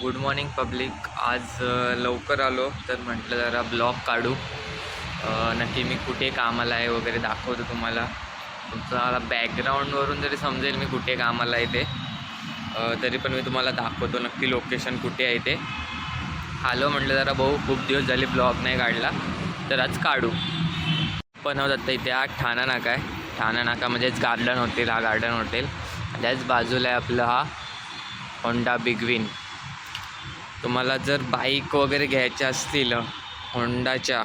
Good morning public. आज लवकर आलो तर म्हटलं जरा ब्लॉग काढू. नक्की मी कुठे कामाला आहे वगैरे दाखवतो तुम्हाला. तुमचा बॅकग्राऊंडवरून जरी समजेल मी कुठे कामाला आहे ते, तरी पण मी तुम्हाला दाखवतो नक्की लोकेशन कुठे आहे ते. आलो म्हटलं जरा भाऊ खूप दिवस झाले ब्लॉग नाही काढला, तर आज काढू. पण आता इथे हा ठाणा नाका आहे. ठाणा नाका म्हणजेच गार्डन हॉटेल. हा गार्डन हॉटेल त्याच बाजूला आहे आपलं हा होंडा बिगविन. तुम्हाला जर बाईक वगैरे घ्यायच्या असतील होंडाच्या,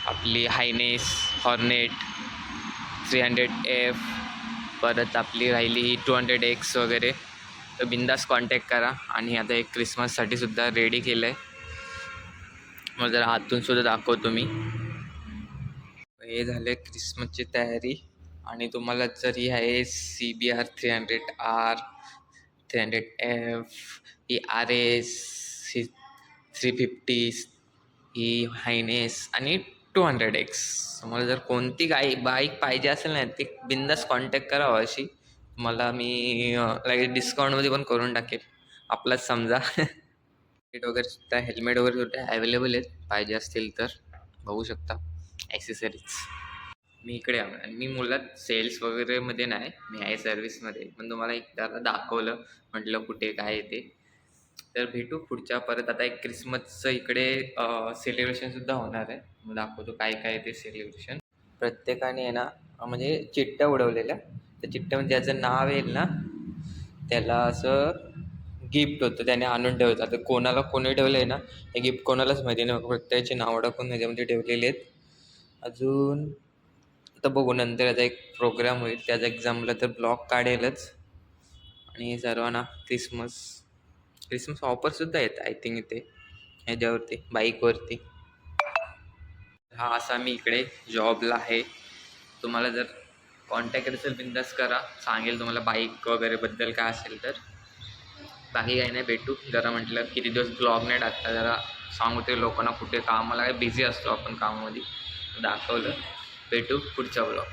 आपली हायनेस, हॉर्नेट 300F, परत आपली राहिली 200X वगैरे, तर बिंदास कॉन्टॅक्ट करा. आणि आता एक क्रिसमससाठी सुद्धा रेडी केलं आहे. मग जरा हातून सुद्धा दाखवतो मी. हे झाले क्रिसमसची तयारी. आणि तुम्हाला जर ही आहे CBR 300R, 300F, ही RS, ही 350, ही हायनेस आणि 200X. तुम्हाला जर कोणती बाईक पाहिजे असेल ना, ती बिंदास कॉन्टॅक्ट करावं. अशी मला मी लगेच डिस्काउंटमध्ये पण करून टाकेल, आपलाच समजा. वगैरे सुद्धा, हेल्मेट वगैरे सुद्धा अवेलेबल आहेत, पाहिजे असतील तर बघू शकता. ॲक्सेसरीज मी इकडे आहे. आणि मी मुळात सेल्स वगैरेमध्ये नाही, मी आहे सर्व्हिसमध्ये. पण तुम्हाला एकदा दाखवलं म्हटलं कुठे काय ते. तर भेटू पुढच्या परत. आता एक क्रिसमसचं इकडे सेलिब्रेशनसुद्धा होणार आहे. मग दाखवतो काय काय ते सेलिब्रेशन. प्रत्येकाने आहे ना, म्हणजे चिठ्ठ्या उडवलेल्या. त्या चिठ्ठ्यामध्ये ज्याचं नाव येईल ना, त्याला असं गिफ्ट होतं, त्याने आणून ठेवतं. आता कोणाला कोणी ठेवलं आहे ना, हे गिफ्ट कोणालाच माहिती नाही. प्रत्येकाची नाव टाकून ह्याच्यामध्ये ठेवलेली आहेत. अजून आता बघू, नंतर याचा एक प्रोग्राम होईल, त्याचा एक्झामला तर ब्लॉग काढेलच. आणि सर्वांना क्रिसमस ऑफरसुद्धा आहेत आय थिंक इथे ह्याच्यावरती, बाईकवरती. हा असा मी इकडे जॉबला आहे. तुम्हाला जर कॉन्टॅक्ट असेल बिंदास करा, सांगेल तुम्हाला बाईक वगैरे बद्दल काय असेल तर. बाकी काही नाही, भेटू. जरा म्हटलं किती दिवस ब्लॉग नाही टाकता, जरा सांगू ते लोकांना कुठे कामाला, काय बिझी असतो आपण कामामध्ये. दाखवलं. भेटू पुढच्या ब्लॉग.